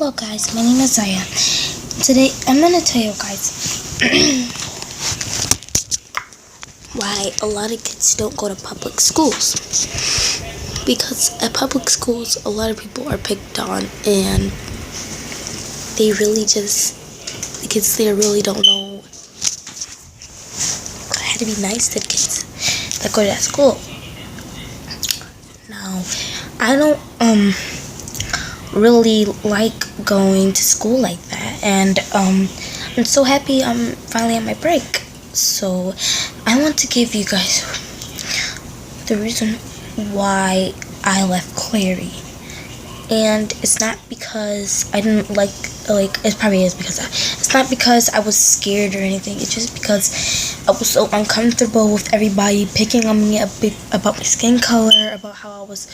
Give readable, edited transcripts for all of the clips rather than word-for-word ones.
Hello guys, my name is Zaya. Today I'm gonna tell you guys why a lot of kids don't go to public schools. Because at public schools a lot of people are picked on and the kids there really don't know how to be nice to kids that go to that school. Now, I don't really like going to school like that, and I'm so happy I'm finally on my break. So I want to give you guys the reason why I left Clary, and it's not because I didn't like it probably is because it's not because I was scared or anything. It's just because I was so uncomfortable with everybody picking on me about my skin color, about how I was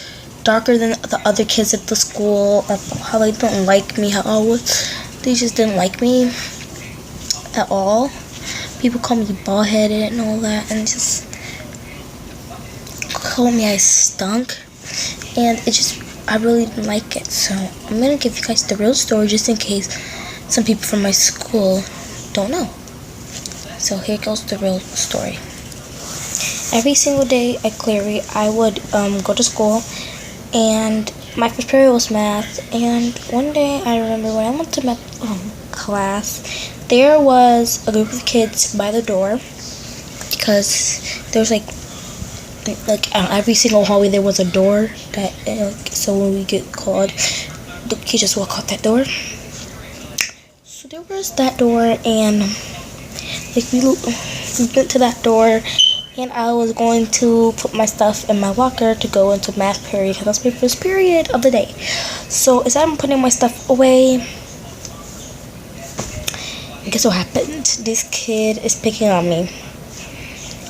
darker than the other kids at the school, about how they don't like me, they just didn't like me at all. People call me bald-headed and all that, and just called me I stunk, and I really didn't like it. So I'm gonna give you guys the real story just in case some people from my school don't know. So here goes the real story. Every single day at Clary, I would go to school, and my first period was math. And one day I remember when I went to math class, there was a group of kids by the door, because there was every single hallway there was a door that so when we get called, the kids just walk out that door. So there was that door, and we went to that door, and I was going to put my stuff in my locker to go into math period, because that's my first period of the day. So as I'm putting my stuff away, guess what happened? This kid is picking on me,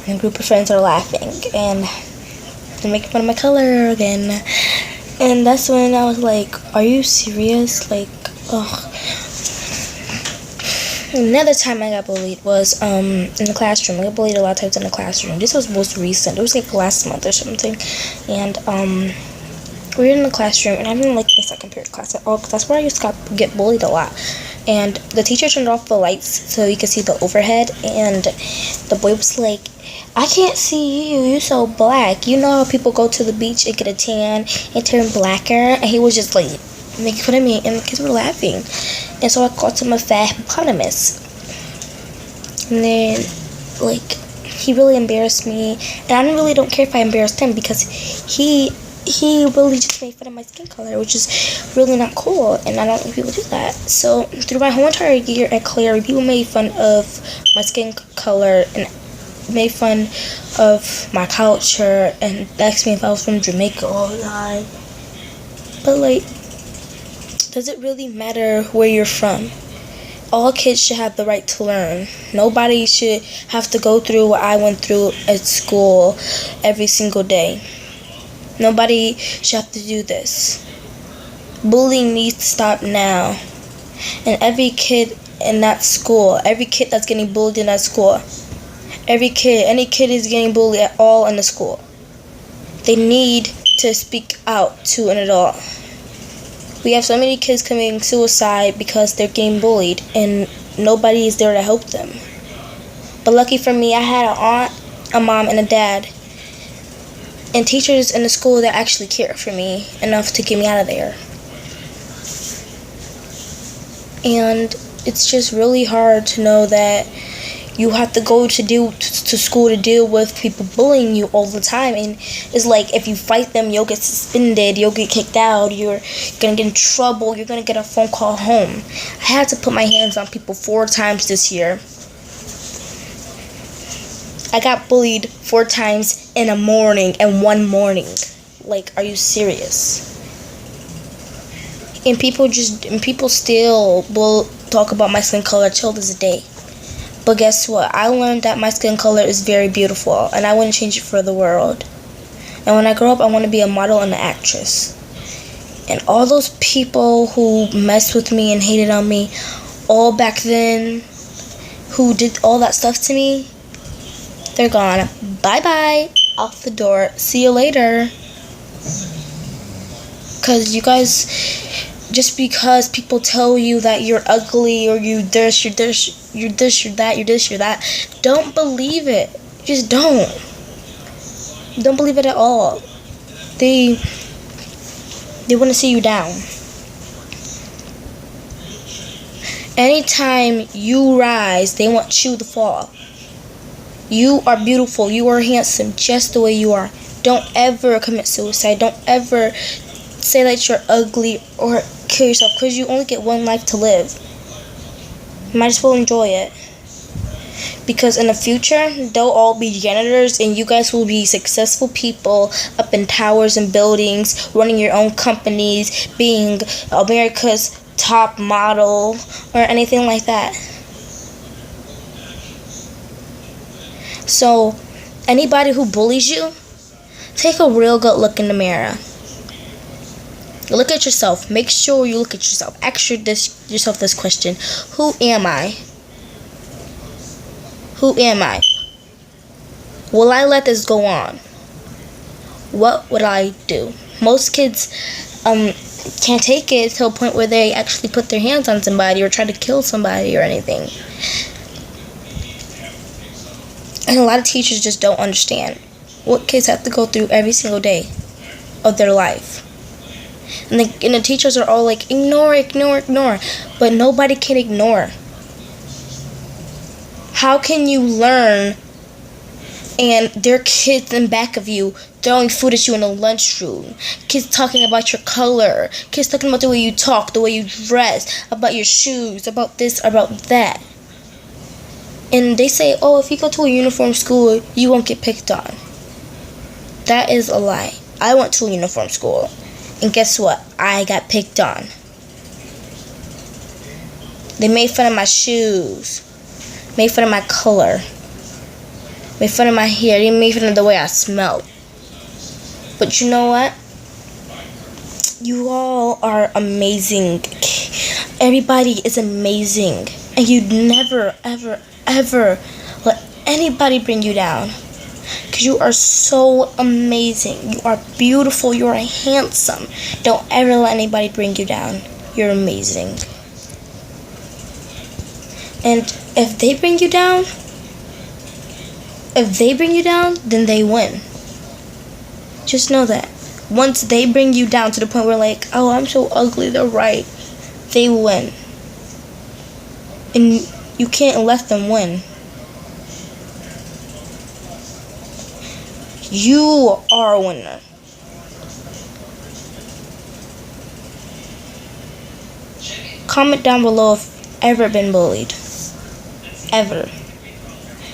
and a group of friends are laughing, and they're making fun of my color again. And that's when I was like, are you serious? Like, ugh. Another time I got bullied was in the classroom. I got bullied a lot of times in the classroom. This was most recent. It was like last month or something. And we were in the classroom, and I didn't like my second period class at all, because that's where I used to get bullied a lot. And the teacher turned off the lights so you could see the overhead, and the boy was like, I can't see you, you're so black. You know how people go to the beach and get a tan and turn blacker? And he was just like making fun of me, and the kids were laughing. And so I called him a fat hippopotamus. And then, he really embarrassed me. And I really don't care if I embarrassed him, because he really just made fun of my skin color, which is really not cool, and I don't think people do that. So through my whole entire year at Clary, people made fun of my skin color and made fun of my culture and asked me if I was from Jamaica all the time. But does it really matter where you're from? All kids should have the right to learn. Nobody should have to go through what I went through at school every single day. Nobody should have to do this. Bullying needs to stop now. And every kid in that school, every kid that's getting bullied in that school, any kid is getting bullied at all in the school, they need to speak out to an adult. We have so many kids committing suicide because they're getting bullied, and nobody is there to help them. But lucky for me, I had an aunt, a mom, and a dad, and teachers in the school that actually care for me enough to get me out of there. And it's just really hard to know that you have to go to school to deal with people bullying you all the time. And it's like, if you fight them, you'll get suspended, you'll get kicked out, you're gonna get in trouble, you're gonna get a phone call home. I had to put my hands on people 4 times this year. I got bullied 4 times in one morning. Are you serious? And people still will talk about my skin color till this day. But guess what? I learned that my skin color is very beautiful, and I wouldn't change it for the world. And when I grow up, I want to be a model and an actress. And all those people who messed with me and hated on me all back then, who did all that stuff to me, they're gone. Bye-bye. Out the door. See you later. Because you guys just because people tell you that you're ugly or you're this, you're this, you're this, you're that, you're this, you're that, don't believe it. Just don't. Don't believe it at all. They want to see you down. Anytime you rise, they want you to fall. You are beautiful. You are handsome just the way you are. Don't ever commit suicide. Don't ever say that you're ugly or kill yourself, because you only get one life to live. Might as well enjoy it. Because in the future, they'll all be janitors and you guys will be successful people up in towers and buildings, running your own companies, being America's top model or anything like that. So, anybody who bullies you, take a real good look in the mirror. Look at yourself. Make sure you look at yourself. Ask yourself this question. Who am I? Who am I? Will I let this go on? What would I do? Most kids can't take it to a point where they actually put their hands on somebody or try to kill somebody or anything. And a lot of teachers just don't understand what kids have to go through every single day of their life. And the teachers are all like, ignore, ignore, ignore. But nobody can ignore. How can you learn and there are kids in back of you throwing food at you in the lunchroom? Kids talking about your color. Kids talking about the way you talk, the way you dress, about your shoes, about this, about that. And they say, oh, if you go to a uniform school, you won't get picked on. That is a lie. I went to a uniform school. And guess what? I got picked on. They made fun of my shoes. Made fun of my color. Made fun of my hair. They made fun of the way I smelled. But you know what? You all are amazing. Everybody is amazing. And you never, ever, ever let anybody bring you down. Because you are so amazing. You are beautiful. You are handsome. Don't ever let anybody bring you down. You're amazing. And if they bring you down, then they win. Just know that. Once they bring you down to the point where like, oh, I'm so ugly, they're right, they win. And you can't let them win. You are a winner. Comment down below if you've ever been bullied. Ever.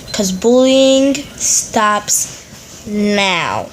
Because bullying stops now.